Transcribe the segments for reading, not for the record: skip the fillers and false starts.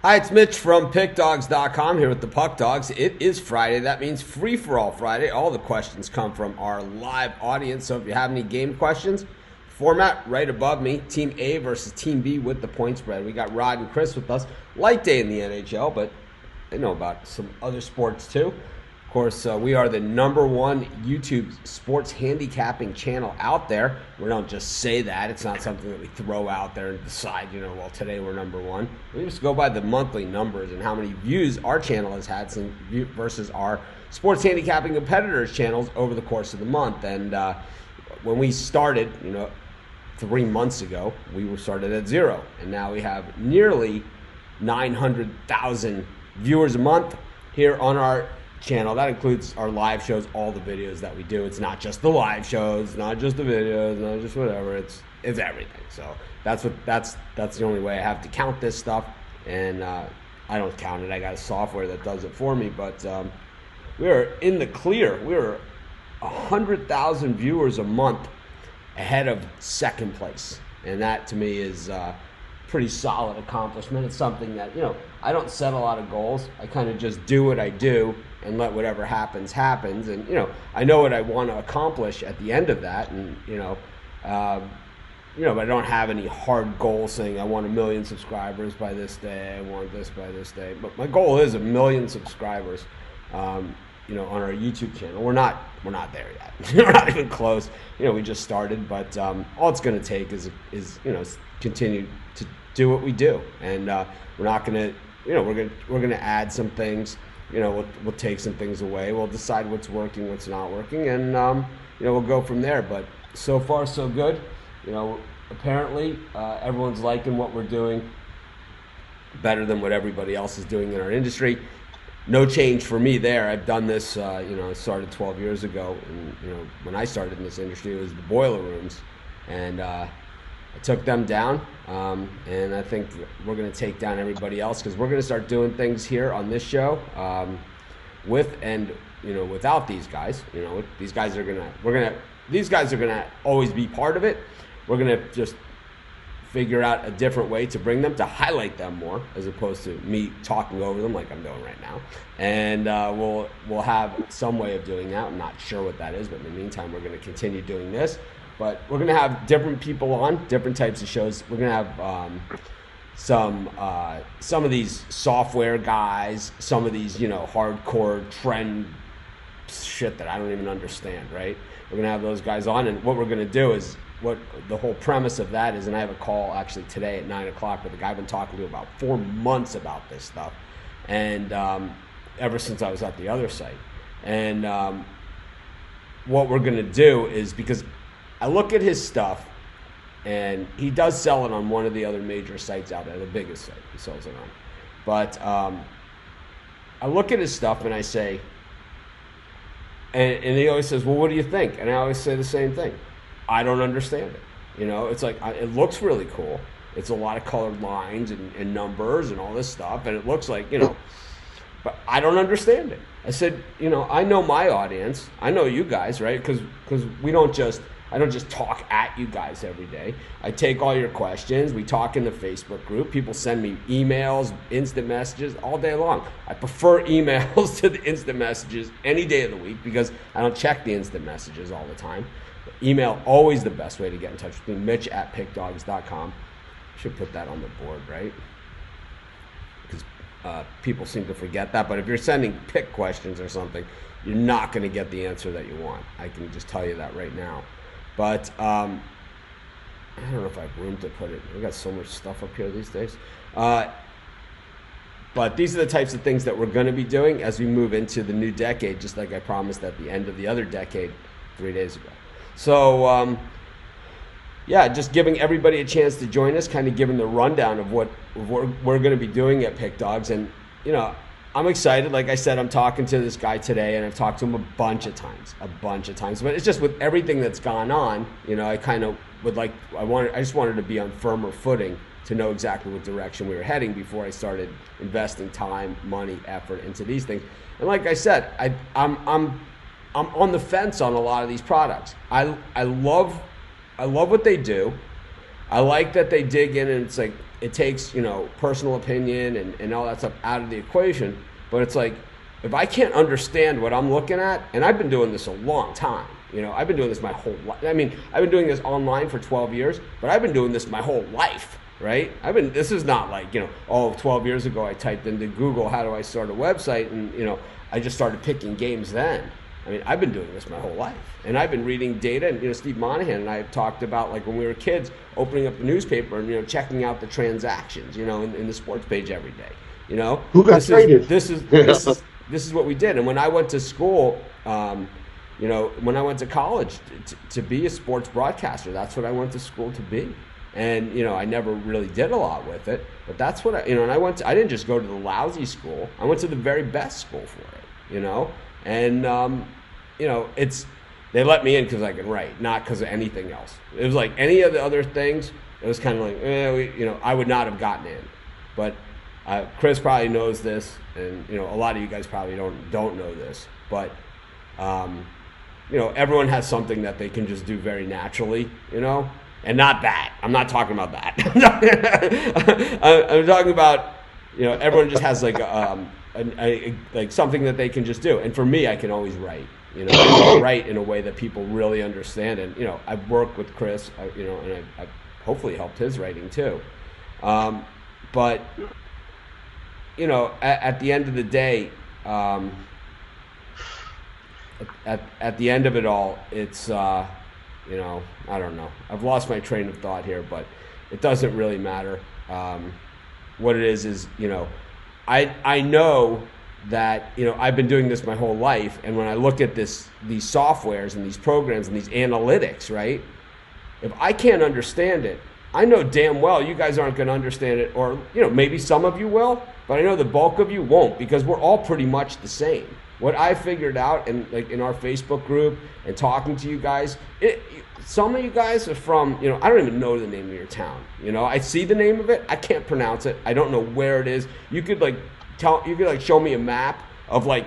Hi, it's Mitch from PickDogs.com here with the Puck Dogs. It is Friday. That means Free For All Friday. All the questions come from our live audience. So if you have any game questions, format right above me. Team A versus Team B with the point spread. We got Rod and Chris with us. Light day in the NHL, but they know about some other sports too. Of course, we are the #1 YouTube sports handicapping channel out there. We don't just say that. It's not something that we throw out there and decide, well, today we're #1. We just go by the monthly numbers and how many views our channel has had versus our sports handicapping competitors' channels over the course of the month. And when we started, 3 months ago, we were started at 0. And now we have nearly 900,000 viewers a month here on our channel. That includes our live shows, all the videos that we do. It's not just the live shows, not just the videos, not just whatever. It's everything. So that's the only way I have to count this stuff, and I don't count it. I got a software that does it for me. But we're in the clear. We're 100,000 viewers a month ahead of second place, and that to me is pretty solid accomplishment. It's something that, I don't set a lot of goals. I kind of just do what I do and let whatever happens. And, I know what I want to accomplish at the end of that. And, but I don't have any hard goals saying I want 1 million subscribers by this day. I want this by this day. But my goal is 1 million subscribers, on our YouTube channel. We're not there yet. We're not even close. We just started, but all it's going to take is continue to do what we do, and we're not going to, we're going to add some things. We'll take some things away. We'll decide what's working, what's not working, and we'll go from there. But so far, so good. Apparently, everyone's liking what we're doing better than what everybody else is doing in our industry. No change for me there. I've done this, I started 12 years ago. And, when I started in this industry, it was the boiler rooms. And I took them down. And I think we're going to take down everybody else, because we're going to start doing things here on this show with and, without these guys. These guys are going to always be part of it. We're going to just figure out a different way to bring them, to highlight them more, as opposed to me talking over them like I'm doing right now. And we'll have some way of doing that. I'm not sure what that is, but in the meantime, we're going to continue doing this. But we're going to have different people on, different types of shows. We're going to have some of these software guys, some of these, hardcore trend shit that I don't even understand, right? We're going to have those guys on, and what we're going to do is, what the whole premise of that is, and I have a call actually today at 9 o'clock with a guy I've been talking to about 4 months about this stuff, and ever since I was at the other site. And what we're going to do is, because I look at his stuff, and he does sell it on one of the other major sites out there, the biggest site he sells it on. But I look at his stuff and I say, and he always says, well, what do you think? And I always say the same thing. I don't understand it. It's like, it looks really cool. It's a lot of colored lines and numbers and all this stuff, and it looks like, but I don't understand it. I said, I know my audience. I know you guys, right? Because I don't just talk at you guys every day. I take all your questions. We talk in the Facebook group. People send me emails, instant messages all day long. I prefer emails to the instant messages any day of the week, because I don't check the instant messages all the time. Email, always the best way to get in touch with me, Mitch@pickdogs.com. Should put that on the board, right? Because people seem to forget that. But if you're sending pick questions or something, you're not going to get the answer that you want. I can just tell you that right now. But I don't know if I have room to put it. We got so much stuff up here these days. But these are the types of things that we're going to be doing as we move into the new decade, just like I promised at the end of the other decade 3 days ago. So, just giving everybody a chance to join us, kind of giving the rundown of what we're going to be doing at Pick Dogs. And, I'm excited. Like I said, I'm talking to this guy today, and I've talked to him a bunch of times. But it's just with everything that's gone on, I kind of I just wanted to be on firmer footing to know exactly what direction we were heading before I started investing time, money, effort into these things. And like I said, I'm on the fence on a lot of these products. I love what they do. I like that they dig in, and it's like it takes, you know, personal opinion and all that stuff out of the equation. But it's like, if I can't understand what I'm looking at, and I've been doing this a long time, you know, I've been doing this my whole life. I mean, I've been doing this online for 12 years, but I've been doing this my whole life, right? This is not like, you know, 12 years ago I typed into Google, how do I start a website? And, you know, I just started picking games then. I mean, I've been doing this my whole life. And I've been reading data, and, you know, Steve Monahan and I have talked about, like, when we were kids, opening up the newspaper and, you know, checking out the transactions, you know, in the sports page every day, you know? Who got traded? This is what we did. And when I went to school, you know, when I went to college to be a sports broadcaster, that's what I went to school to be. And, you know, I never really did a lot with it, but that's what and I didn't just go to the lousy school. I went to the very best school for it, you know? And, you know, they let me in because I can write, not because of anything else. It was like any of the other things, it was kind of like, you know, I would not have gotten in. But Chris probably knows this, and, you know, a lot of you guys probably don't know this. But, you know, everyone has something that they can just do very naturally, you know? And not that. I'm not talking about that. I'm talking about, you know, everyone just has like like something that they can just do. And for me, I can always write, you know, I can write in a way that people really understand. And, you know, I've worked with Chris, you know, and I've hopefully helped his writing too. But, you know, at the end of the day, at the end of it all, it's, you know, I don't know. I've lost my train of thought here, but it doesn't really matter. What it is, you know, I know that, you know, I've been doing this my whole life, and when I look at these softwares and these programs and these analytics, right, if I can't understand it, I know damn well you guys aren't going to understand it, or, you know, maybe some of you will, but I know the bulk of you won't, because we're all pretty much the same. What I figured out, and like in our Facebook group and talking to you guys, some of you guys are from, you know, I don't even know the name of your town. You know, I see the name of it, I can't pronounce it, I don't know where it is. You could show me a map of like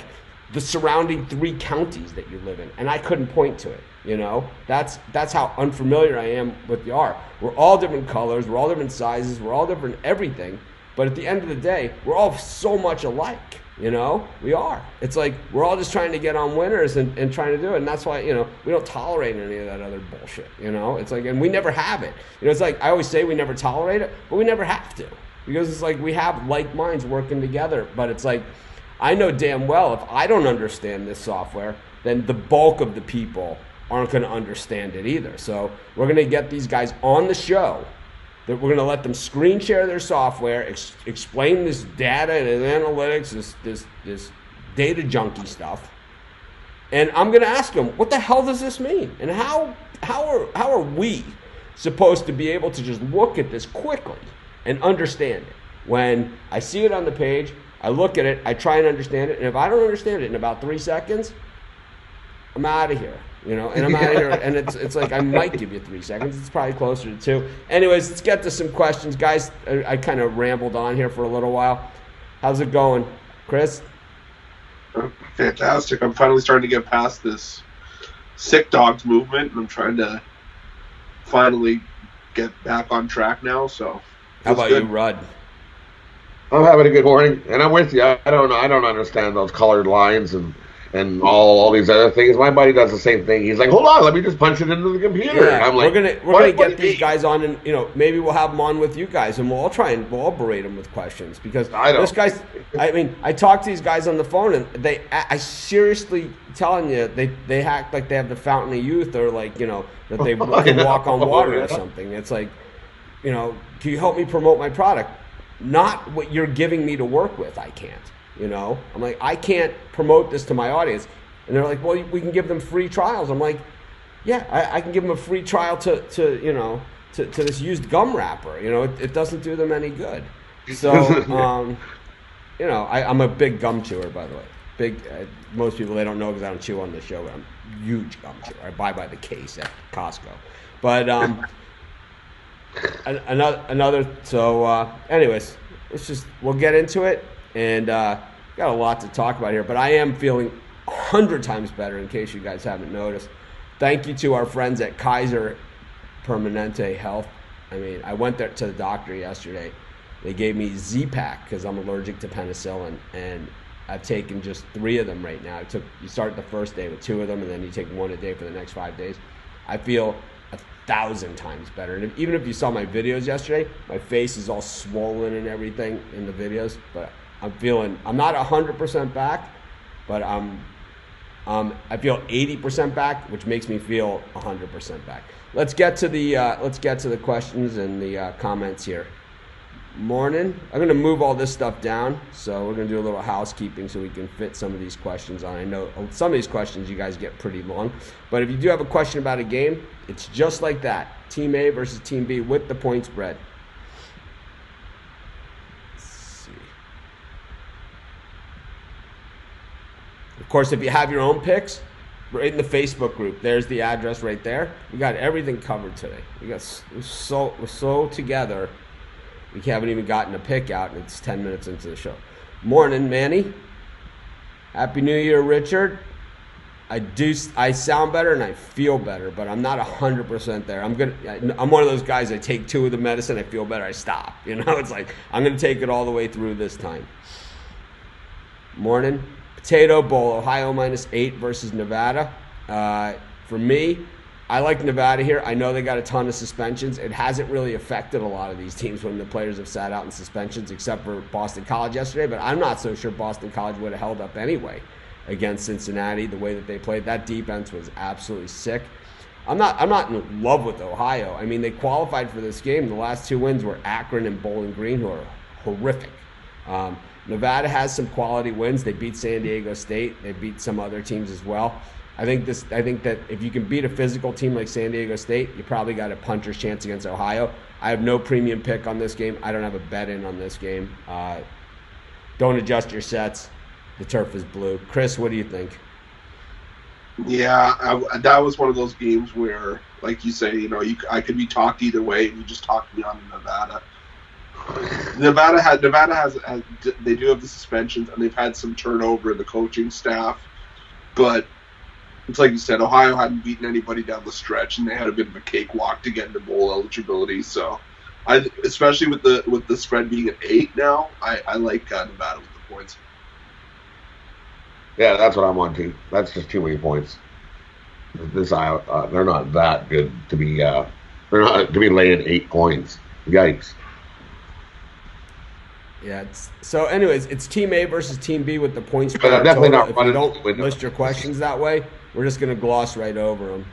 the surrounding 3 counties that you live in, and I couldn't point to it. You know, that's how unfamiliar I am with the art. We're all different colors, we're all different sizes, we're all different everything. But at the end of the day, we're all so much alike. You know, we are. It's like we're all just trying to get on winners and trying to do it. And that's why, you know, we don't tolerate any of that other bullshit. You know, it's like, and we never have it. You know, it's like I always say we never tolerate it, but we never have to, because it's like we have like minds working together. But it's like, I know damn well if I don't understand this software, then the bulk of the people aren't going to understand it either. So we're going to get these guys on the show, that we're going to let them screen share their software, explain this data and analytics, this data junkie stuff. And I'm going to ask them, what the hell does this mean? And how are we supposed to be able to just look at this quickly and understand it? When I see it on the page, I look at it, I try and understand it, and if I don't understand it in about 3 seconds, I'm out of here. You know, and I'm out of here, and it's like I might give you 3 seconds. It's probably closer to 2. Anyways, let's get to some questions. Guys, I kind of rambled on here for a little while. How's it going, Chris? Fantastic. I'm finally starting to get past this sick dogs movement, and I'm trying to finally get back on track now. So, how about you, Rudd? I'm having a good morning, and I'm with you. I don't know. I don't understand those colored lines and all these other things. My buddy does the same thing. He's like, hold on, let me just punch it into the computer. Yeah, and I'm like, we're gonna get these guys on, and, you know, maybe we'll have them on with you guys, and we'll all berate them with questions, because this guy's. I mean, I talk to these guys on the phone, and I seriously telling you, they act like they have the fountain of youth, or like, you know, that they can walk on water or something. It's like, you know, can you help me promote my product? Not what you're giving me to work with. I can't. You know, I'm like, I can't promote this to my audience. And they're like, well, we can give them free trials. I'm like, yeah, I can give them a free trial to you know, to this used gum wrapper. You know, it doesn't do them any good. So, you know, I'm a big gum chewer, by the way. Big. Most people, they don't know because I don't chew on the show, but I'm a huge gum chewer. I buy by the case at Costco. But another. So, anyways, we'll get into it. And got a lot to talk about here, but I am feeling 100 times better, in case you guys haven't noticed. Thank you to our friends at Kaiser Permanente Health. I mean, I went there to the doctor yesterday. They gave me Z-Pak because I'm allergic to penicillin, and I've taken just 3 of them right now. You start the first day with 2 of them, and then you take 1 a day for the next 5 days. I feel 1,000 times better. And even if you saw my videos yesterday, my face is all swollen and everything in the videos, but I'm not 100% back, but I feel 80% back, which makes me feel 100% back. Let's get to the questions and the comments here. Morning. I'm going to move all this stuff down, so we're going to do a little housekeeping so we can fit some of these questions on. I know some of these questions you guys get pretty long, but if you do have a question about a game, it's just like that. Team A versus Team B with the point spread. Let's see. Of course, if you have your own picks, right in the Facebook group, there's the address right there. We got everything covered today. We're so together. We haven't even gotten a pick out, and it's 10 minutes into the show. Morning, Manny. Happy New Year, Richard. I sound better and I feel better, but I'm not 100% there. I'm one of those guys. I take 2 of the medicine, I feel better, I stop. It's like I'm gonna take it all the way through this time. Morning. Potato Bowl. Ohio -8 versus Nevada. For me, I like Nevada here. I know they got a ton of suspensions. It hasn't really affected a lot of these teams when the players have sat out in suspensions, except for Boston College yesterday. But I'm not so sure Boston College would have held up anyway against Cincinnati the way that they played. That defense was absolutely sick. I'm not in love with Ohio. I mean, they qualified for this game. The last 2 wins were Akron and Bowling Green, who are horrific. Nevada has some quality wins. They beat San Diego State. They beat some other teams as well. I think that if you can beat a physical team like San Diego State, you probably got a puncher's chance against Ohio. I have no premium pick on this game. I don't have a bet in on this game. Don't adjust your sets. The turf is blue. Chris, what do you think? Yeah, that was one of those games where, like you say, I could be talked either way, and you just talked me on Nevada. Nevada has they do have the suspensions, and they've had some turnover in the coaching staff, but it's like you said, Ohio hadn't beaten anybody down the stretch, and they had a bit of a cakewalk to get into bowl eligibility. So, especially with the spread being at 8 now, I like Nevada with the points. Yeah, that's what I'm on too. That's just too many points. They're not that good to be. They're not to be laying 8 points. Yikes. Yeah. So, anyways, it's Team A versus Team B with the point spread. I'm definitely not if you don't list your questions that way, we're just going to gloss right over them.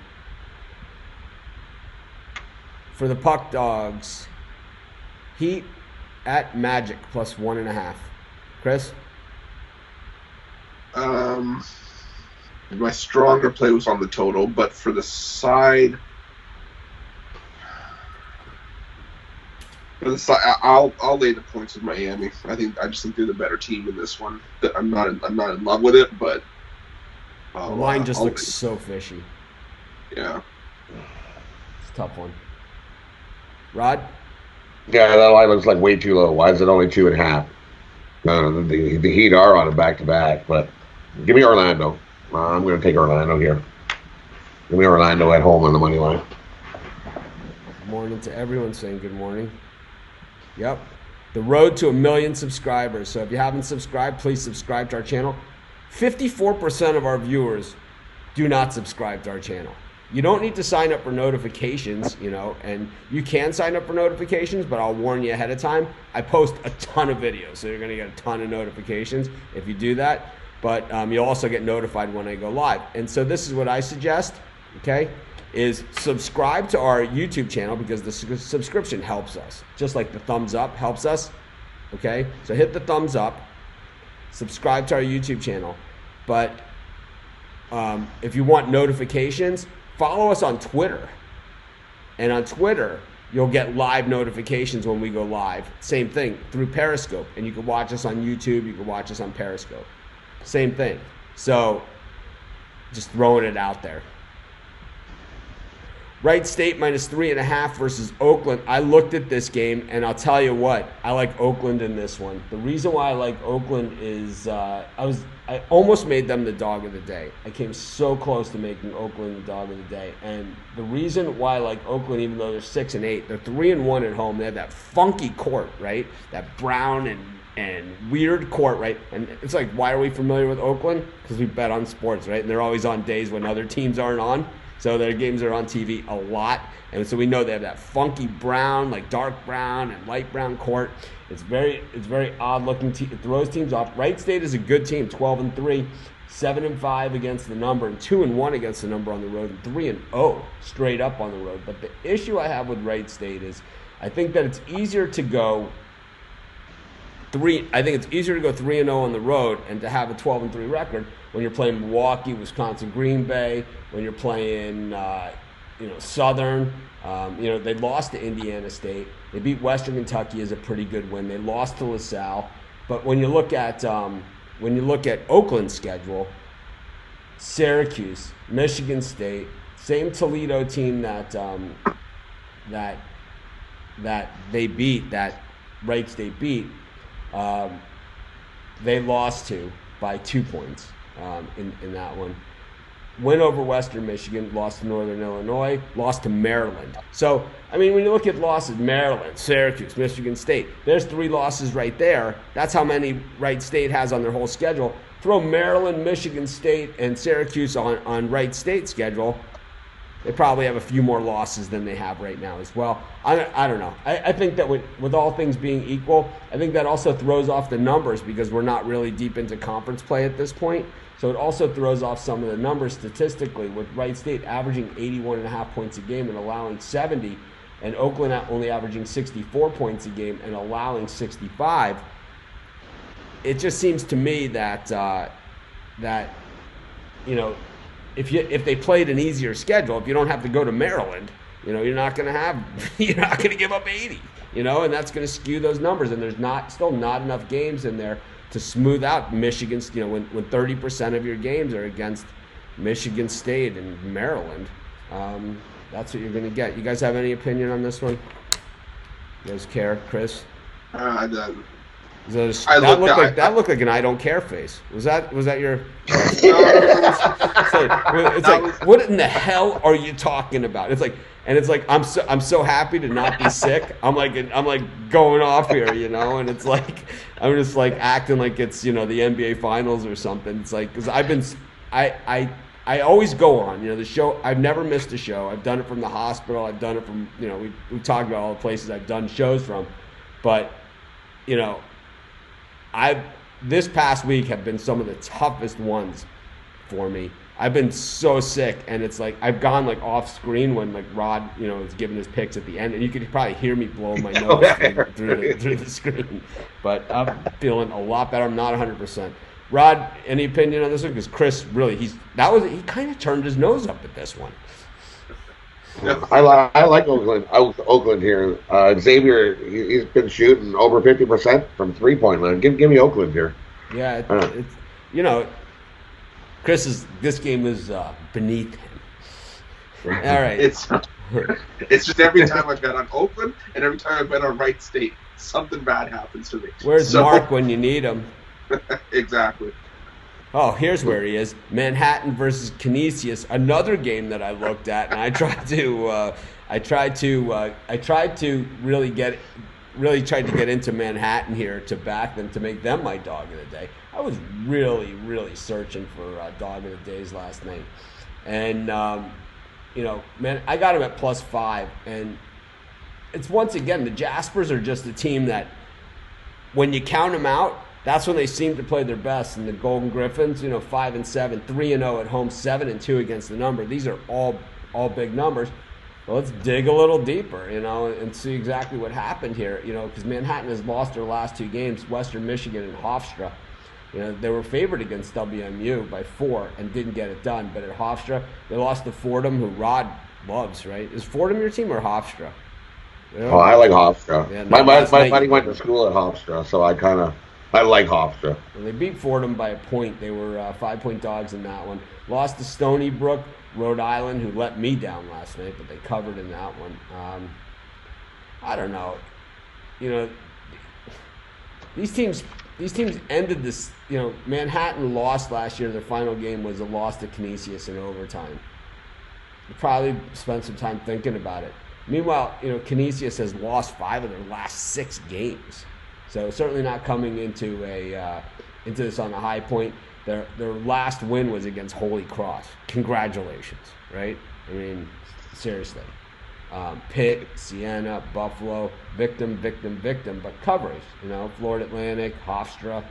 For the Puck Dogs, Heat at Magic plus 1.5. Chris? My stronger play was on the total, but for the side, I'll lay the points with Miami. I just think they're the better team in this one. I'm not in love with it, but the line just looks so fishy. Yeah, it's a tough one. Rod? Yeah, that line looks like way too low. Why is it only 2.5? No, the Heat are on a back-to-back, but give me Orlando. I'm going to take Orlando here. Give me Orlando at home on the money line. Good morning to everyone saying good morning. Yep. The road to 1 million subscribers. So if you haven't subscribed, please subscribe to our channel. 54% of our viewers do not subscribe to our channel. You don't need to sign up for notifications, and you can sign up for notifications, but I'll warn you ahead of time. I post a ton of videos, so you're going to get a ton of notifications if you do that. But you'll also get notified when I go live. And so this is what I suggest, okay, is subscribe to our YouTube channel because the subscription helps us. Just like the thumbs up helps us, okay? So hit the thumbs up, subscribe to our YouTube channel. But if you want notifications, follow us on Twitter. And on Twitter, you'll get live notifications when we go live. Same thing through Periscope. And you can watch us on YouTube. You can watch us on Periscope. Same thing. So just throwing it out there. Wright State -3.5 versus Oakland. I looked at this game, and I'll tell you what, I like Oakland in this one. The reason why I like Oakland is I almost made them the dog of the day. I came so close to making Oakland the dog of the day, and the reason why I like Oakland, even though they're 6-8, they're 3-1 at home. They have that funky court, right? That brown and weird court, right? And it's like, why are we familiar with Oakland? Because we bet on sports, right? And they're always on days when other teams aren't on. So their games are on TV a lot. And so we know they have that funky brown, like dark brown and light brown court. It's very odd looking. It throws teams off. Wright State is a good team, 12-3, 7-5 against the number, and 2-1 against the number on the road, and 3-0 straight up on the road. But the issue I have with Wright State is I think that it's easier to go 3-0 on the road and to have a 12-3 record when you're playing Milwaukee, Wisconsin, Green Bay, when you're playing Southern. They lost to Indiana State. They beat Western Kentucky as a pretty good win. They lost to LaSalle. But when you look at Oakland's schedule, Syracuse, Michigan State, same Toledo team that they beat, that Wright State beat, they lost to by 2 points in that one. Win over Western Michigan, lost to Northern Illinois, lost to Maryland. So, I mean, when you look at losses, Maryland, Syracuse, Michigan State, there's 3 losses right there. That's how many Wright State has on their whole schedule. Throw Maryland, Michigan State, and Syracuse on Wright State's schedule. They probably have a few more losses than they have right now as well. I don't know. I think that with all things being equal, I think that also throws off the numbers because we're not really deep into conference play at this point. So it also throws off some of the numbers statistically, with Wright State averaging 81.5 points a game and allowing 70, and Oakland only averaging 64 points a game and allowing 65. It just seems to me that if they played an easier schedule, if you don't have to go to Maryland, you're not going to give up 80, and that's going to skew those numbers. And there's still not enough games in there to smooth out Michigan's, when 30% of your games are against Michigan State and Maryland. That's what you're going to get. You guys have any opinion on this one? You guys care, Chris? I don't. That looked like an I don't care face. Was that your? It's like, what in the hell are you talking about? It's like I'm so happy to not be sick. I'm like going off here, and it's like I'm just like acting like it's the NBA Finals or something. It's like because I always go on the show. I've never missed a show. I've done it from the hospital. I've done it from we talked about all the places I've done shows from, but this past week have been some of the toughest ones for me. I've been so sick, and it's like I've gone like off screen when like Rod, is giving his picks at the end, and you could probably hear me blowing my nose through the screen. But I'm feeling a lot better. I'm not 100%. Rod, any opinion on this one? Because Chris really, he kind of turned his nose up at this one. I like Oakland here. Xavier, he's been shooting over 50% from 3-point line. Give me Oakland here. Yeah, this game is beneath him. All right. It's just every time I bet on Oakland and every time I bet on Wright State, something bad happens to me. Where's Mark when you need him? Exactly. Oh, here's where he is. Manhattan versus Canisius, another game that I looked at, and I tried to really get into Manhattan here to back them, to make them my dog of the day. I was really, really searching for dog of the days last night, and man, I got him at +5, and it's once again the Jaspers are just a team that when you count them out, that's when they seem to play their best. And the Golden Griffins, 5-7, 3-0 at home, 7-2 against the number. These are all big numbers. Well, let's dig a little deeper, and see exactly what happened here. Because Manhattan has lost their last 2 games, Western Michigan and Hofstra. They were favored against WMU by 4 and didn't get it done. But at Hofstra, they lost to Fordham, who Rod loves, right? Is Fordham your team or Hofstra? Oh, I like Hofstra. Yeah, my buddy went to school at Hofstra, so I like Hofstra. Well, they beat Fordham by a point. They were 5-point dogs in that one. Lost to Stony Brook, Rhode Island, who let me down last night, but they covered in that one. I don't know. These teams ended this. Manhattan lost last year. Their final game was a loss to Canisius in overtime. They probably spent some time thinking about it. Meanwhile, Canisius has lost 5 of their last 6 games, so certainly not coming into this on a high point. Their last win was against Holy Cross. Congratulations, right? I mean, seriously. Pitt, Siena, Buffalo, victim, but coverage. Florida Atlantic, Hofstra.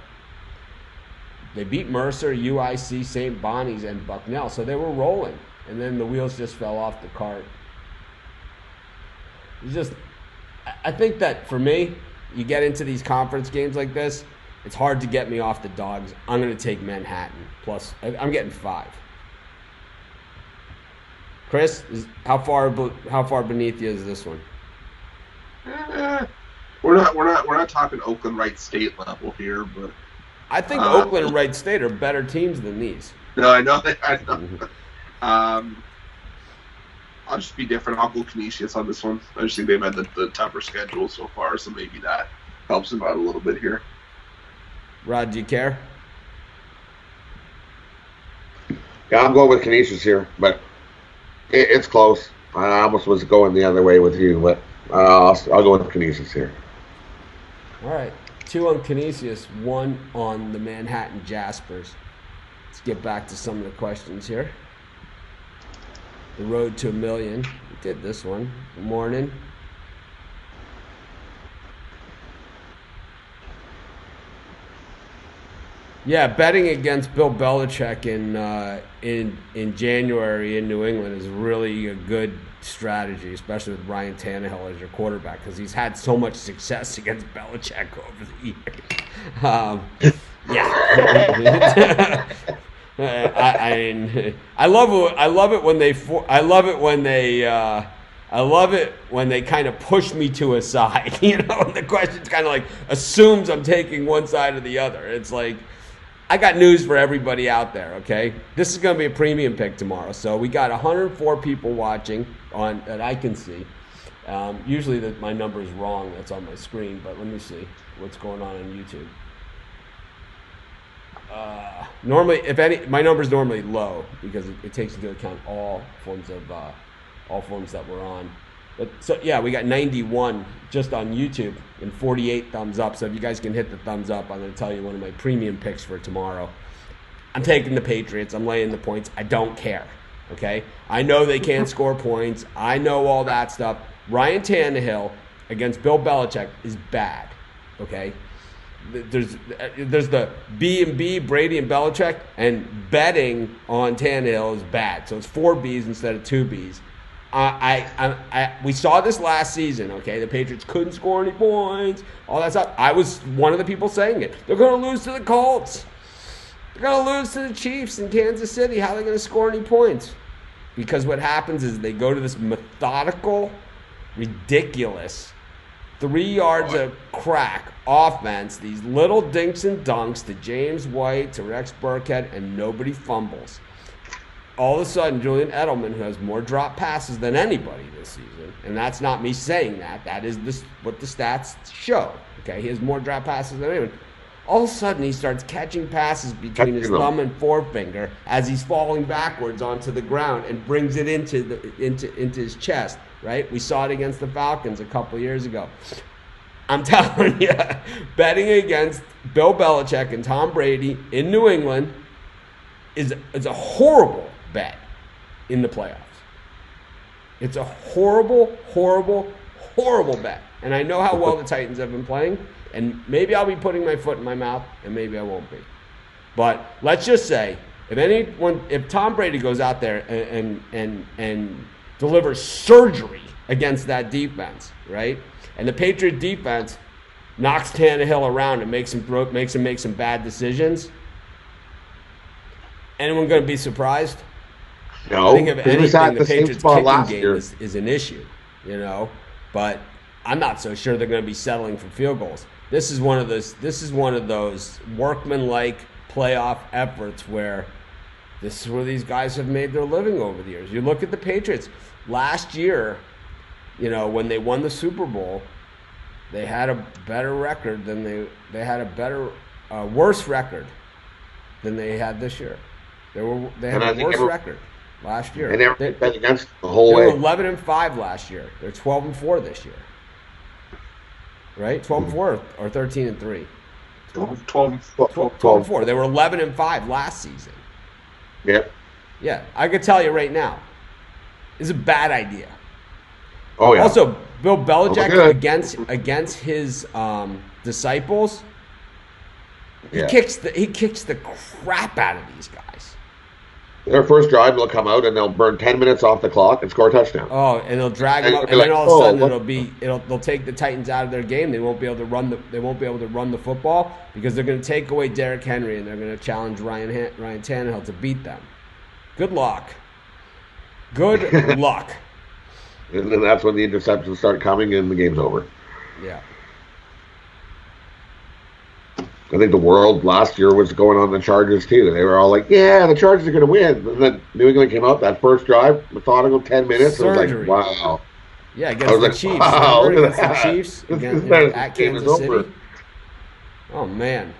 They beat Mercer, UIC, St. Bonnie's, and Bucknell, so they were rolling. And then the wheels just fell off the cart. I think that for me, you get into these conference games like this, it's hard to get me off the dogs. I'm going to take Manhattan. Plus, I'm getting 5. Chris, how far beneath you is this one? We're not talking Oakland Wright State level here, but I think Oakland and Wright State are better teams than these. No, I know. I'll just be different. I'll go Canisius on this one. I just think they've had the tougher schedule so far, so maybe that helps them out a little bit here. Rod, do you care? Yeah, I'm going with Canisius here, but it's close. I almost was going the other way with you, but I'll go with Canisius here. All right. 2 on Canisius, 1 on the Manhattan Jaspers. Let's get back to some of the questions here. The road to $1 million. We did this one. Good morning. Yeah, betting against Bill Belichick in January in New England is really a good strategy, especially with Ryan Tannehill as your quarterback, because he's had so much success against Belichick over the years. Yeah. I love it when they kind of push me to a side, and the question's kind of like assumes I'm taking one side or the other. It's like, I got news for everybody out there, okay? This is going to be a premium pick tomorrow. So we got 104 people watching that I can see. Usually my number is wrong. That's on my screen, but let me see what's going on YouTube. Normally, my number is normally low because it takes into account all forms that we're on. But so yeah, we got 91 just on YouTube and 48 thumbs up. So if you guys can hit the thumbs up, I'm going to tell you one of my premium picks for tomorrow. I'm taking the Patriots. I'm laying the points. I don't care. Okay, I know they can't score points. I know all that stuff. Ryan Tannehill against Bill Belichick is bad. Okay. There's the B&B, Brady and Belichick, and betting on Tannehill is bad. So it's 4 Bs instead of 2 Bs. We saw this last season, okay? The Patriots couldn't score any points, all that stuff. I was one of the people saying it. They're going to lose to the Colts. They're going to lose to the Chiefs in Kansas City. How are they going to score any points? Because what happens is they go to this methodical, ridiculous 3 yards of crack offense, these little dinks and dunks to James White, to Rex Burkhead, and nobody fumbles. All of a sudden, Julian Edelman, who has more drop passes than anybody this season, and that's not me saying that, that is what the stats show, okay? He has more drop passes than anyone. All of a sudden, he starts catching passes between his thumb and forefinger as he's falling backwards onto the ground and brings it into his chest, right? We saw it against the Falcons a couple years ago. I'm telling you, betting against Bill Belichick and Tom Brady in New England is a horrible bet in the playoffs. It's a horrible, horrible, horrible bet. And I know how well the Titans have been playing, and maybe I'll be putting my foot in my mouth, and maybe I won't be. But let's just say, if Tom Brady goes out there and delivers surgery against that defense, right? And the Patriot defense knocks Tannehill around and makes him make some bad decisions. Anyone going to be surprised? No. I think if anything, the Patriots kicking game is an issue, But I'm not so sure they're going to be settling for field goals. This is one of those workmanlike playoff efforts where This is where these guys have made their living over the years. You look at the Patriots. Last year, when they won the Super Bowl, they had a better record than they had a worse record than they had this year. They had a worse record last year. And they bet against the whole way. They were 11-5 last year. They're 12-4 this year. Right? 12-4 or 13-3. 12-4. They were 11-5 last season. Yep. Yeah, I could tell you right now, it's a bad idea. Oh yeah. Also, Bill Belichick against his disciples, he kicks the crap out of these guys. Their first drive, they'll come out and they'll burn 10 minutes off the clock and score a touchdown. Oh, and they'll drag them up, and then all of a sudden they'll take the Titans out of their game. They won't be able to run the football because they're going to take away Derrick Henry and they're going to challenge Ryan Tannehill to beat them. Good luck. Good luck. And then that's when the interceptions start coming and the game's over. Yeah. I think the world last year was going on the Chargers too. They were all like, yeah, the Chargers are going to win. And then New England came out, that first drive, methodical 10 minutes. Surgery. It was like, wow. Yeah, against the Chiefs. Wow, against the Chiefs at Kansas City. Oh, man.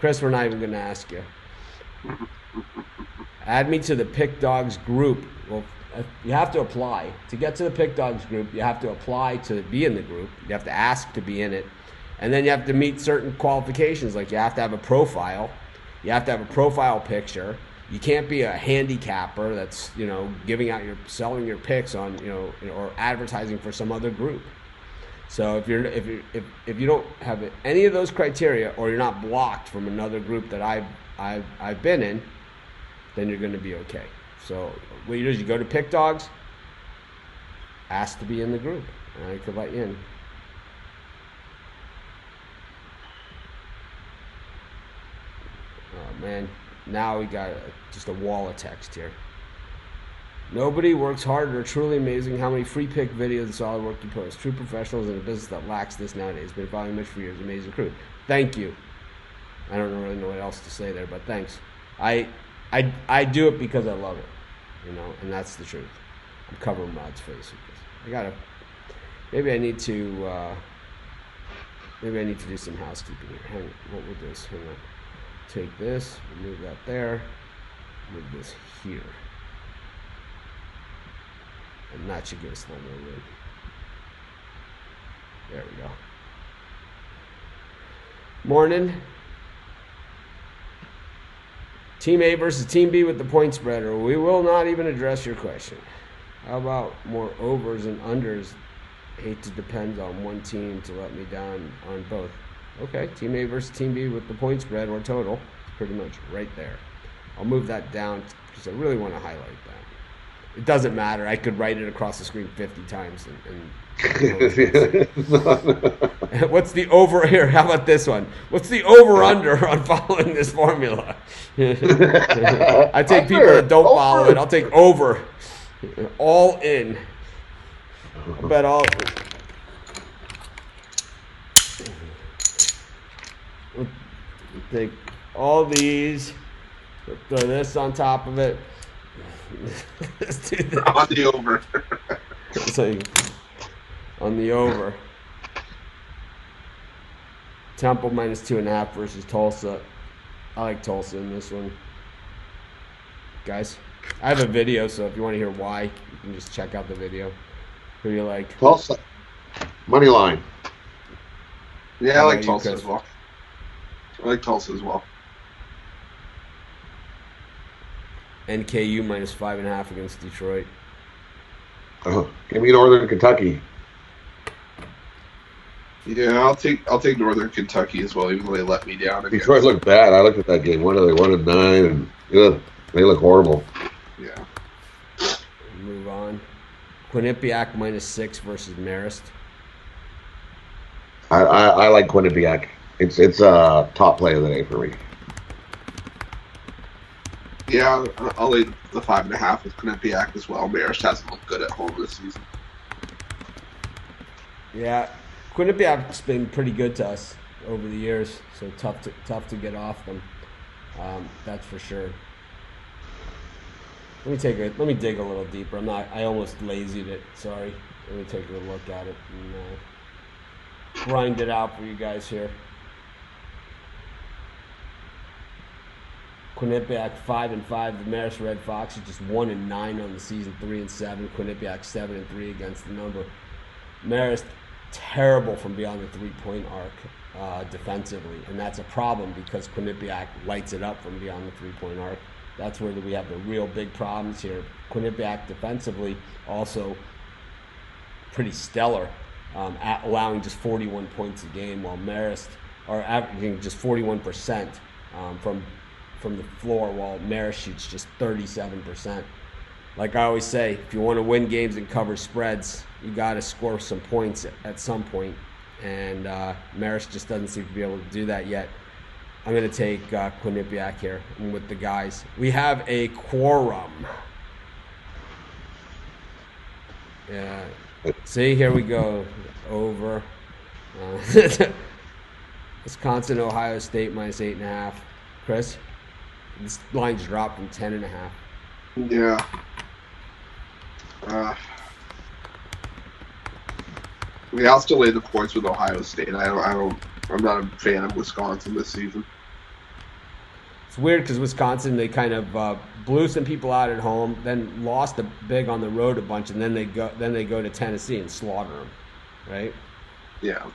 Chris, we're not even going to ask you. Add me to the Pick Dogs group. Well, you have to apply. To get to the Pick Dogs group, you have to apply to be in the group. You have to ask to be in it. And then you have to meet certain qualifications, like you have to have a profile. You have to have a profile picture. You can't be a handicapper that's, selling your picks on, or advertising for some other group. So if you don't have any of those criteria, or you're not blocked from another group that I've been in, then you're going to be okay. So what you do is you go to Pick Dogs, ask to be in the group, and I could let you in. Oh man, now we got just a wall of text here. Nobody works harder. Truly amazing how many free pick videos and solid work you post. True professionals in a business that lacks this nowadays. Been following Mitch for years. Amazing crew. Thank you. I don't really know what else to say there, but thanks. I do it because I love it, and that's the truth. I'm covering Rod's face with this. Maybe I need to do some housekeeping here. Hang on. What will this? Hang on. Take this, move that there, move this here. And that should give us a little more room. There we go. Morning. Team A versus Team B with the point spread, or we will not even address your question. How about more overs and unders? Hate to depend on one team to let me down on both. Okay, Team A versus Team B with the point spread or total. It's pretty much right there. I'll move that down because I really want to highlight that. It doesn't matter. I could write it across the screen 50 times. What's the over here? How about this one? What's the over-under on following this formula? I take people that don't follow it. I'll take over. All in. I bet all... Take all these, throw this on top of it. Let's do this. On the over. So, on the over. Temple -2.5 versus Tulsa. I like Tulsa in this one. Guys, I have a video, so if you want to hear why, you can just check out the video. Who do you like? Tulsa. Money line. Yeah, I like Tulsa as well. I like Tulsa as well. NKU -5.5 against Detroit. Give me Northern Kentucky. Yeah, I'll take Northern Kentucky as well, even though they let me down. Detroit looked bad. I looked at that game. What are they? 1-9, and they look horrible. Yeah. Move on. Quinnipiac -6 versus Marist. I like Quinnipiac. It's a top play of the day for me. Yeah, I'll lay the 5.5 with Quinnipiac as well. Marist hasn't looked good at home this season. Yeah, Quinnipiac's been pretty good to us over the years, so tough to get off them. That's for sure. Let me dig a little deeper. I almost lazied it. Sorry. Let me take a look at it and grind it out for you guys here. Quinnipiac 5-5. The Marist Red Fox is just 1-9 on the season, 3-7. Quinnipiac 7-3 against the number. Marist terrible from beyond the 3-point arc defensively, and that's a problem because Quinnipiac lights it up from beyond the 3-point arc. That's where we have the real big problems here. Quinnipiac defensively also pretty stellar, allowing just 41 points a game, while Marist are averaging just 41% from the floor, while Marist shoots just 37%. Like I always say, if you want to win games and cover spreads, you got to score some points at some point, and Marist just doesn't seem to be able to do that yet. I'm going to take Quinnipiac here with the guys. We have a quorum. Yeah. See, here we go. Over. Wisconsin, Ohio State -8.5. Chris, this line's dropped from 10.5. Yeah. I'll still lay the points with Ohio State. I'm not a fan of Wisconsin this season. It's weird because Wisconsin, they kind of blew some people out at home, then lost big on the road a bunch, and then they go to Tennessee and slaughter them, right? Yeah.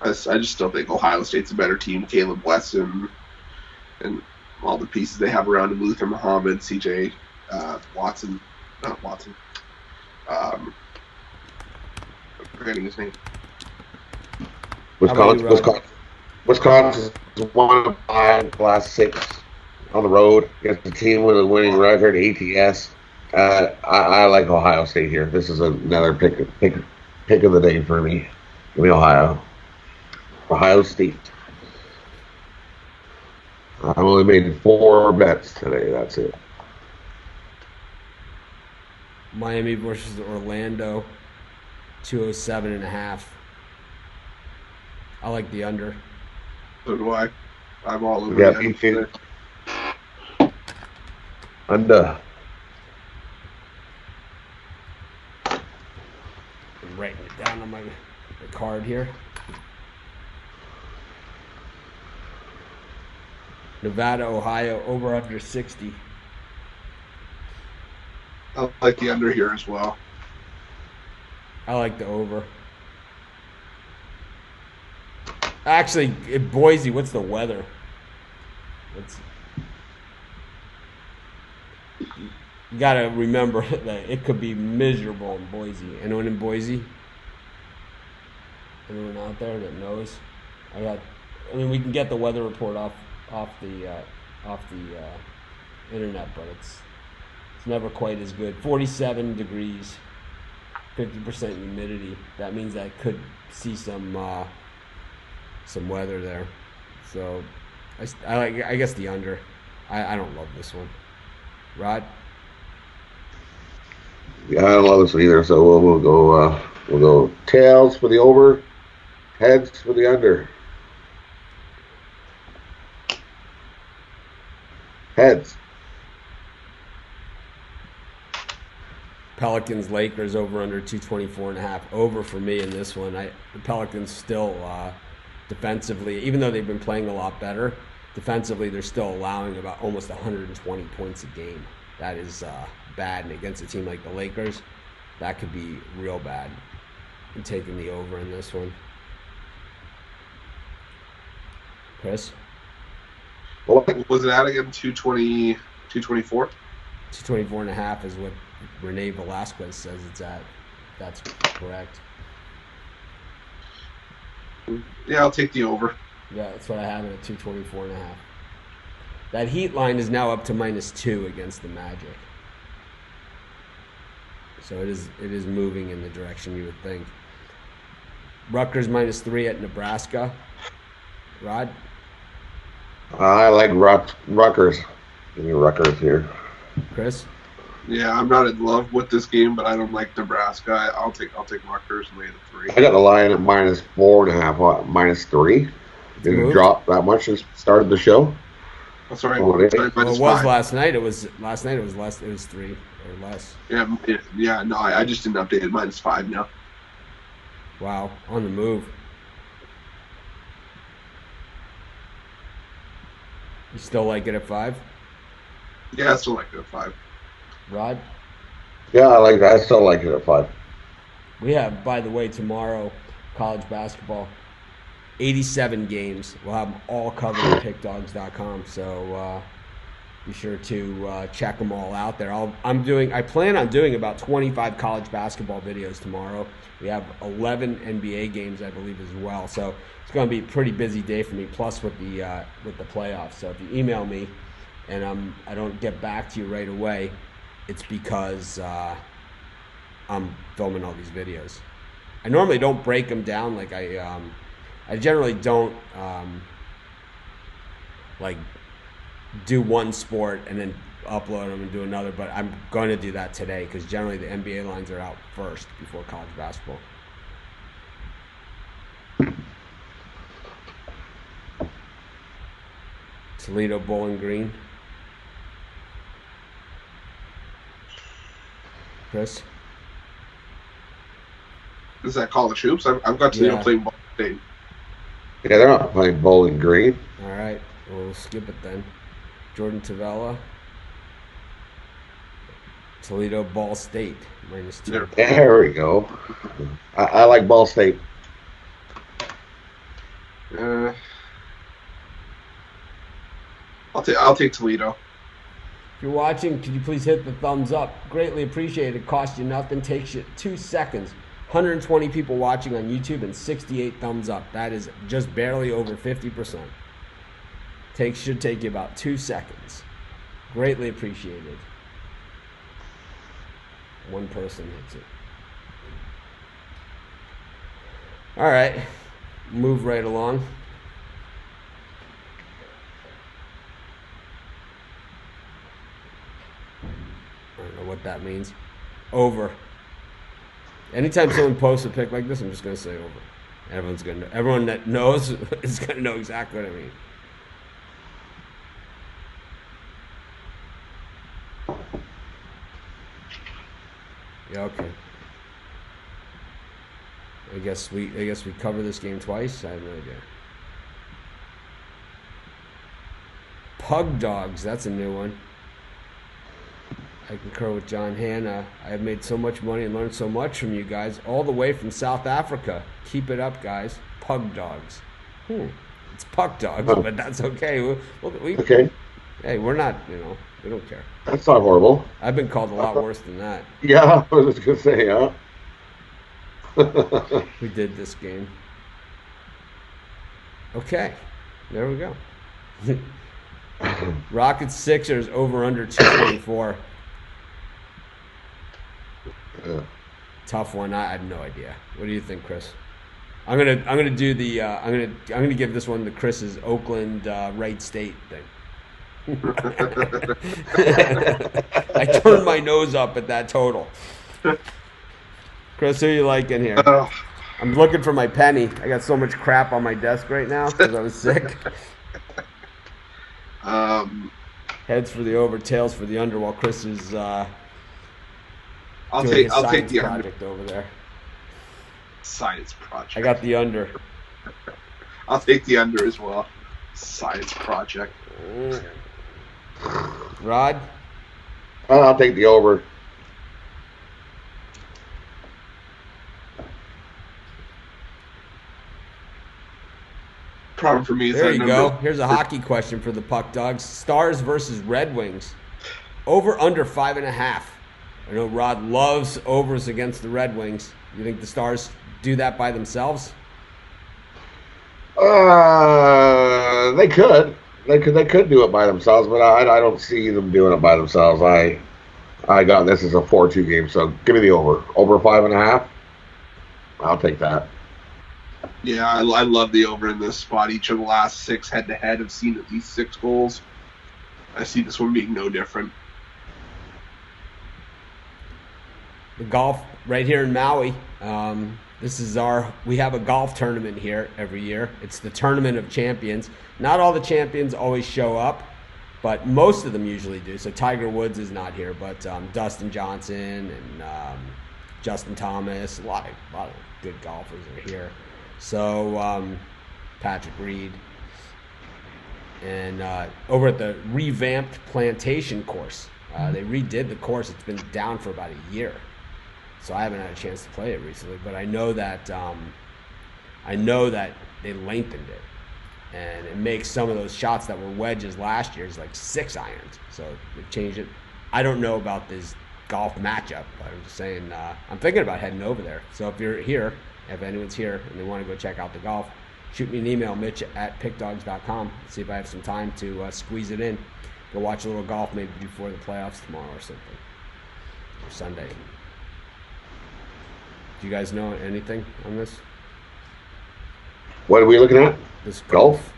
I just still think Ohio State's a better team. Caleb Wesson and all the pieces they have around him, Luther Muhammad, CJ Watson, not Watson. I'm forgetting his name. Wisconsin's 1-5 last 6 on the road against a team with a winning record, ATS. I like Ohio State here. This is another pick of the day for me. Give me Ohio State. I've only made 4 bets today. That's it. Miami versus Orlando, 207.5. I like the under. So do I. I'm all over the under. I'm writing it down on my card here. Nevada, Ohio, over under 60. I like the under here as well. I like the over. Actually, in Boise, what's the weather? You got to remember that it could be miserable in Boise. Anyone in Boise? Anyone out there that knows? We can get the weather report off the internet, but it's never quite as good. 47 degrees, 50% humidity. That means I could see some weather there. So I guess the under. I don't love this one. Rod? Yeah, I don't love this one either. So we'll go tails for the over, heads for the under. Heads. Pelicans, Lakers over under 224.5. Over for me in this one. The Pelicans still defensively, even though they've been playing a lot better, defensively they're still allowing about almost 120 points a game. That is bad, and against a team like the Lakers, that could be real bad. I'm taking the over in this one. Chris? What was it at again? 220, 224? 224.5 is what Renee Velasquez says it's at. That's correct. Yeah, I'll take the over. Yeah, that's what I have it at 224.5. That Heat line is now up to -2 against the Magic. So it is moving in the direction you would think. Rutgers -3 at Nebraska. Rod? I like Rutgers. Give me Rutgers here. Chris? Yeah, I'm not in love with this game, but I don't like Nebraska. I'll take Rutgers and lay the 3. I got the line at -4.5, -3. Did it drop that much since started the show? Sorry, Oh, really? Well, minus it was 5. last night. It was last night. It was less. It was 3 or less. Yeah. No, I just didn't update it. -5 now. Wow, on the move. You still like it at 5, Yeah, I still like it at 5. Rod? Yeah, I like that. I still like it at 5. We have, by the way, tomorrow college basketball. 87 games. We'll have them all covered at pickdogs.com. So be sure to check them all out there. I plan on doing about 25 college basketball videos tomorrow. We have 11 NBA games, I believe, as well. So it's going to be a pretty busy day for me. Plus with the playoffs. So if you email me and I don't get back to you right away, it's because I'm filming all these videos. I normally don't break them down like I generally don't like do one sport and then upload them and do another, but I'm going to do that today because generally the NBA lines are out first before college basketball. Toledo, Bowling Green. Chris? Is that college hoops? I've got Toledo playing Ball State. Yeah, they're not playing Bowling Green. All right, we'll skip it then. Jordan Tavella. Toledo, Ball State, -2. There we go. I like Ball State. I'll take Toledo. If you're watching, could you please hit the thumbs up? Greatly appreciated. It costs you nothing. Takes you 2 seconds. 120 people watching on YouTube and 68 thumbs up. That is just barely over 50%. Should take you about 2 seconds. Greatly appreciated. One person hits it. All right. Move right along. I don't know what that means. Over. Anytime someone posts a pick like this, I'm just going to say over. Everyone that knows is going to know exactly what I mean. Yeah, okay. I guess we cover this game twice. I have no idea. Pug Dogs, that's a new one. I concur with John Hanna. I have made so much money and learned so much from you guys, all the way from South Africa. Keep it up, guys. Pug Dogs. It's Puck Dogs, but that's okay. Okay. Hey, we're not, we don't care. That's not horrible. I've been called a lot worse than that. Yeah, I was just going to say, huh? We did this game. Okay. There we go. Rockets Sixers over under 224. Tough one. I have no idea. What do you think, Chris? I'm gonna do the I'm gonna give this one to Chris's Oakland Wright State thing. I turned my nose up at that total. Chris, who you like in here? I'm looking for my penny. I got so much crap on my desk right now because I was sick. Heads for the over, tails for the under. While Chris is I'll take the project under. over there. Science project. I got the under. I'll take the under as well. Science project. Rod? I'll take the over. Problem for me is there that you number. go. Here's a hockey question for the Puck Dogs. Stars versus Red Wings. Over under 5.5. I know Rod loves overs against the Red Wings. You think the Stars do that by themselves? They could. They could do it by themselves, but I don't see them doing it by themselves. I got this as a 4-2 game, so give me the over. Over 5.5. I'll take that. Yeah, I love the over in this spot. Each of the last 6 head-to-head have seen at least 6 goals. I see this one being no different. The golf right here in Maui. We have a golf tournament here every year. It's the Tournament of Champions. Not all the champions always show up. but most of them usually do. So Tiger Woods is not here, but Dustin Johnson and Justin Thomas, a lot of good golfers are here. So Patrick Reed. And over at the revamped Plantation course, they redid the course. It's been down for about a year, so I haven't had a chance to play it recently. But I know that they lengthened it, and it makes some of those shots that were wedges last year is like 6 irons. So they changed it. I don't know about this golf matchup, but I'm just saying I'm thinking about heading over there. So if you're here, if anyone's here and they want to go check out the golf, shoot me an email, mitch@pickdogs.com. See if I have some time to squeeze it in. Go watch a little golf maybe before the playoffs tomorrow or something. Or Sunday. Do you guys know anything on this? What are we looking at? This golf?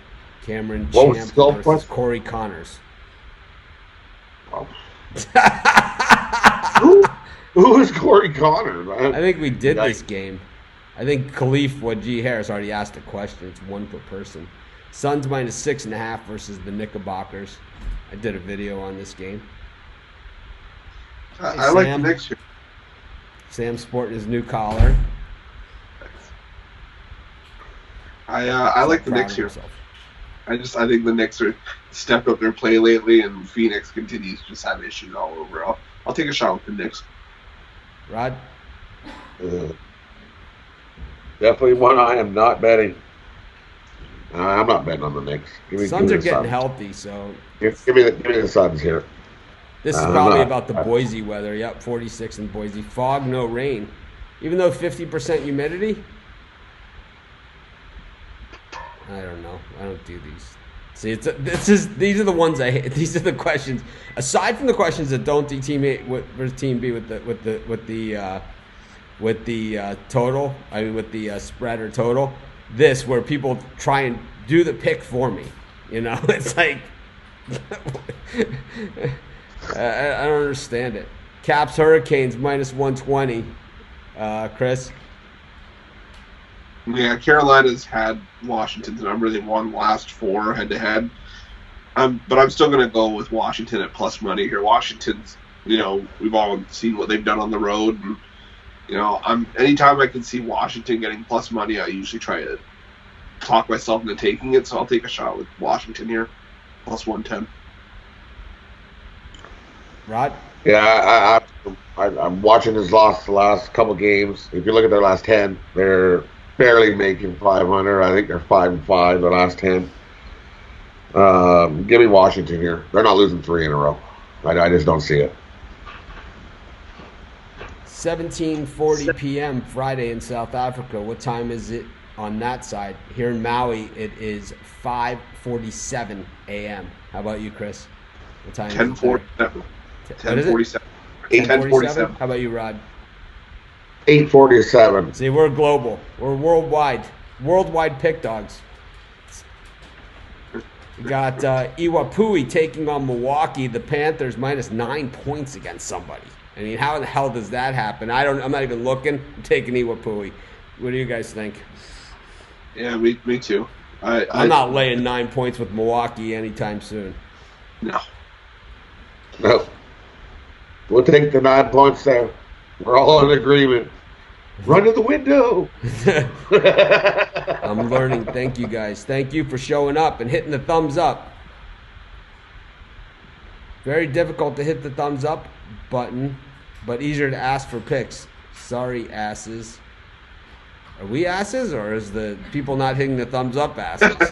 Cameron What was Champ the golf versus question? Corey Connors. Oh. Who is Corey Connors, man? I think we did this game. I think Khalif Wajih Harris already asked a question. It's 1 per person. Suns minus 6.5 versus the Knickerbockers. I did a video on this game. I like the Knicks here. Sam's sporting his new collar. I like the Knicks here. I think the Knicks are stepped up their play lately, and Phoenix continues to just have issues all over. I'll take a shot with the Knicks. Rod? Definitely one I am not betting. I'm not betting on the Knicks. Suns are getting healthy, so give me the Suns here. This is probably about the Boise weather. Yep, 46 in Boise. Fog, no rain. Even though 50% humidity? I don't know. I don't do these. See, these are the ones I hate. These are the questions. Aside from the questions that don't do team A versus team B with the total, I mean with the spread or total, this where people try and do the pick for me. You know, it's like I don't understand it. Caps Hurricanes minus 120. Chris? Yeah, Carolina's had Washington's number. They won the last 4 head-to-head. But I'm still going to go with Washington at plus money here. Washington's, we've all seen what they've done on the road. And, anytime I can see Washington getting plus money, I usually try to talk myself into taking it. So I'll take a shot with Washington here, plus 110. Rod? Yeah, I'm watching his the last couple games. If you look at their last 10, they're barely making 500. I think they're 5-5 the last 10. Give me Washington here. They're not losing 3 in a row. I just don't see it. 17:40 p.m. Friday in South Africa. What time is it on that side? Here in Maui, it is 5:47 a.m. How about you, Chris? What time 10:47. 10:47. 10:47. How about you, Rod? 8:47. See, we're global. We're worldwide. Worldwide pick dogs. We got Iwapui taking on Milwaukee. The Panthers minus 9 points against somebody. I mean, how in the hell does that happen? I'm not even looking. I'm taking Iwapui. What do you guys think? Yeah, me too. I'm not laying 9 points with Milwaukee anytime soon. No. We'll take the 9 points there. We're all in agreement. Run to the window. I'm learning. Thank you, guys. Thank you for showing up and hitting the thumbs up. Very difficult to hit the thumbs up button, but easier to ask for picks. Sorry, asses. Are we asses, or is the people not hitting the thumbs up asses?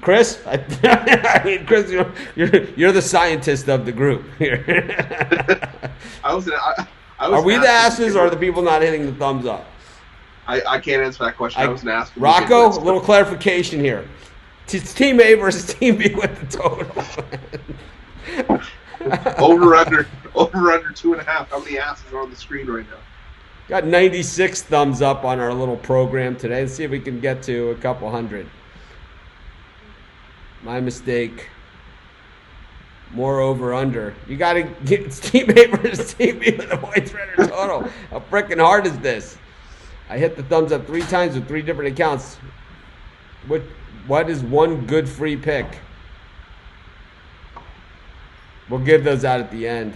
Chris? I mean, Chris, you're the scientist of the group here. Are we the asses, or are the people not hitting the thumbs up? I can't answer that question. I was asking. Rocco, a little clarification here. It's Team A versus Team B with the total. over under 2.5. How many asses are on the screen right now? Got 96 thumbs up on our little program today. Let's see if we can get to a couple hundred. My mistake. More over under. You got to get Team A versus Team B with a point spread or total. How freaking hard is this? I hit the thumbs up 3 times with 3 different accounts. What is one good free pick? We'll give those out at the end.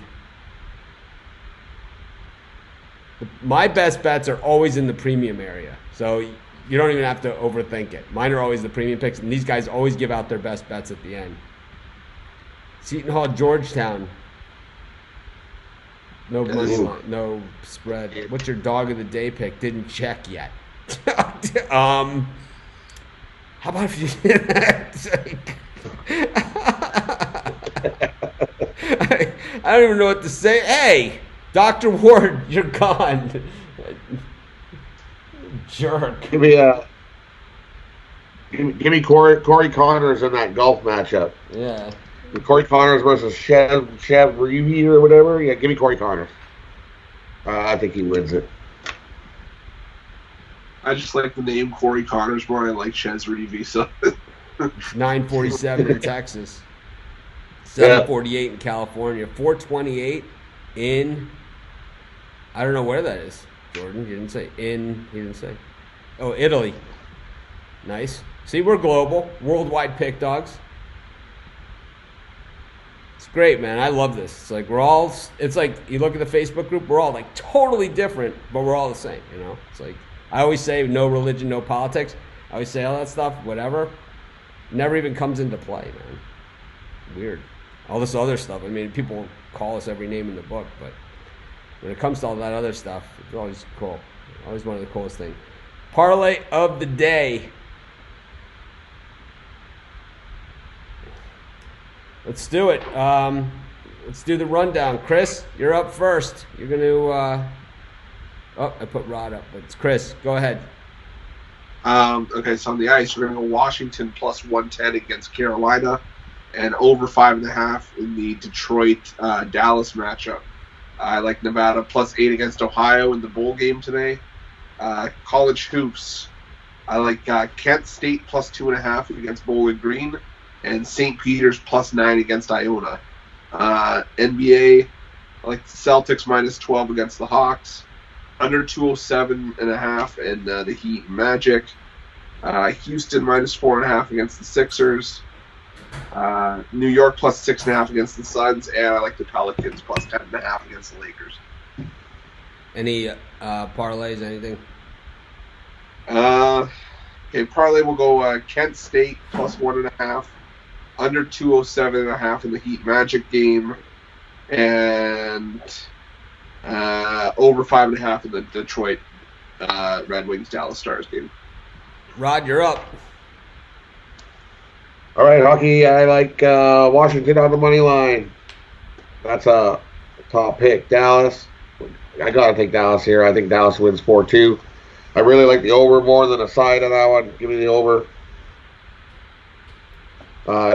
My best bets are always in the premium area. So you don't even have to overthink it. Mine are always the premium picks, and these guys always give out their best bets at the end. Seton Hall, Georgetown. No money line, no spread. What's your dog of the day pick? Didn't check yet. How about if you did that? I don't even know what to say. Hey, Dr. Ward, you're gone. Jerk. Give me Corey Connors in that golf matchup. Yeah. Corey Connors versus Chev Reeve or whatever. Yeah, give me Corey Connors. I think he wins it. I just like the name Corey Connors more. I like Chez Reeve. So. It's 9:47 in Texas. 7:48 in California. 4:28 in. I don't know where that is. Jordan, he didn't say. He didn't say. Oh, Italy. Nice. See, we're global. Worldwide pick dogs. It's great, man. I love this. It's like it's like you look at the Facebook group, we're all like totally different, but we're all the same, you know? It's like, I always say no religion, no politics. I always say all that stuff, whatever, never even comes into play, man. Weird. All this other stuff. I mean, people call us every name in the book, but when it comes to all that other stuff, it's always cool. Always one of the coolest things. Parlay of the day. Let's do it. Let's do the rundown. Chris, you're up first. You're going to... I put Rod up, but it's Chris. Go ahead. Okay, so on the ice, we're going to go Washington plus 110 against Carolina and over 5.5 in the Detroit-Dallas matchup. I like Nevada plus 8 against Ohio in the bowl game today. College hoops. I like Kent State plus 2.5 against Bowling Green. And St. Peter's plus 9 against Iona. NBA, I like the Celtics minus 12 against the Hawks. Under 207.5 and the Heat Magic. Houston minus 4.5 against the Sixers. New York plus 6.5 against the Suns. And I like the Pelicans plus 10.5 against the Lakers. Any parlays, anything? Okay, parlay will go Kent State plus 1.5. Under 207.5 in the Heat Magic game, and over 5.5 in the Detroit Red Wings Dallas Stars game. Rod, you're up. All right, hockey. I like Washington on the money line. That's a top pick. Dallas. I gotta take Dallas here. I think Dallas wins 4-2. I really like the over more than the side of that one. Give me the over.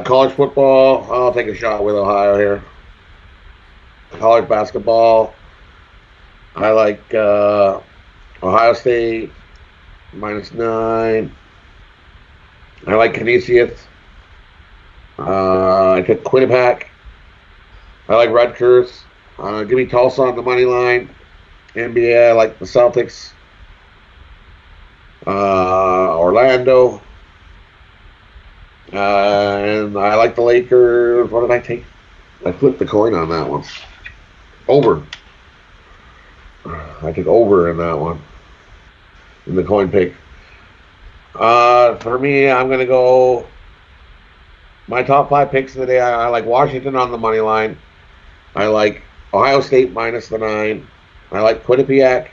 College football, I'll take a shot with Ohio here. College basketball, I like Ohio State, minus 9. I like Canisius. I took Quinnipiac. I like Rutgers. Give me Tulsa on the money line. NBA, I like the Celtics. Orlando. And I like the Lakers. What did I take? I flipped the coin on that one. Over. I took over in that one. In the coin pick. For me, I'm going to go... My top 5 picks of the day, I like Washington on the money line. I like Ohio State minus the 9. I like Quinnipiac.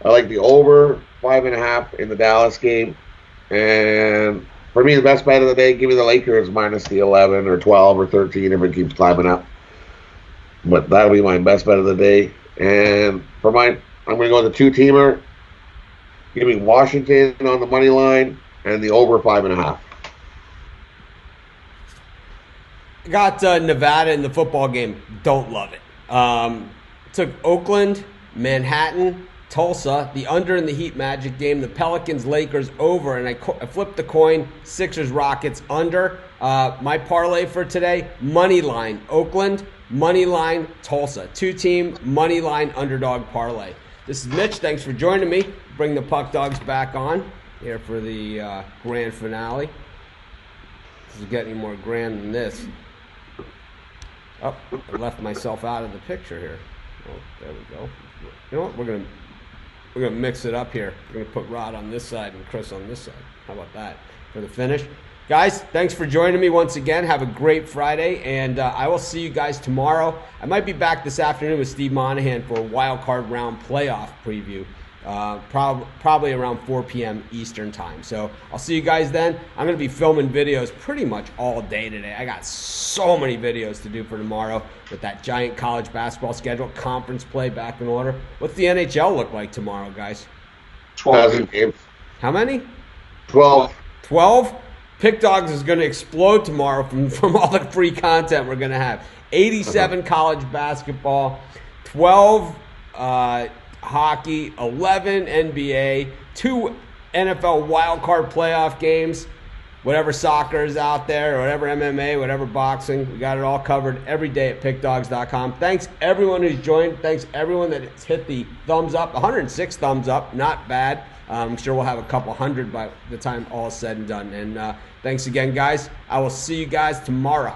I like the over 5.5 in the Dallas game. And... for me, the best bet of the day, give me the Lakers minus the 11 or 12 or 13 if it keeps climbing up. But that'll be my best bet of the day. And for mine, I'm going to go with the 2-teamer. Give me Washington on the money line and the over 5.5. Got Nevada in the football game. Don't love it. Took Oakland, Manhattan, Tulsa, the under in the Heat Magic game, the Pelicans, Lakers over, and I flipped the coin, Sixers, Rockets under. My parlay for today, money line, Oakland, money line, Tulsa. 2-team, money line, underdog parlay. This is Mitch. Thanks for joining me. Bring the Puck Dogs back on here for the grand finale. This is getting any more grand than this. Oh, I left myself out of the picture here. Oh, there we go. You know what? We're gonna mix it up here. We're gonna put Rod on this side and Chris on this side. How about that for the finish? Guys, thanks for joining me once again. Have a great Friday, and I will see you guys tomorrow. I might be back this afternoon with Steve Monahan for a wild card round playoff preview, probably around 4 p.m. Eastern time. So I'll see you guys then. I'm going to be filming videos pretty much all day today. I got so many videos to do for tomorrow with that giant college basketball schedule, conference play back in order. What's the NHL look like tomorrow, guys? 12 games. How many? 12. 12? Pick Dogs is going to explode tomorrow from all the free content we're going to have. 87 college basketball, 12 hockey, 11 NBA, 2 NFL wildcard playoff games, whatever soccer is out there, or whatever MMA, whatever boxing. We got it all covered every day at pickdogs.com. Thanks everyone who's joined. Thanks everyone that has hit the thumbs up. 106 thumbs up, not bad. I'm sure we'll have a couple hundred by the time all is said and done. And thanks again, guys. I will see you guys tomorrow.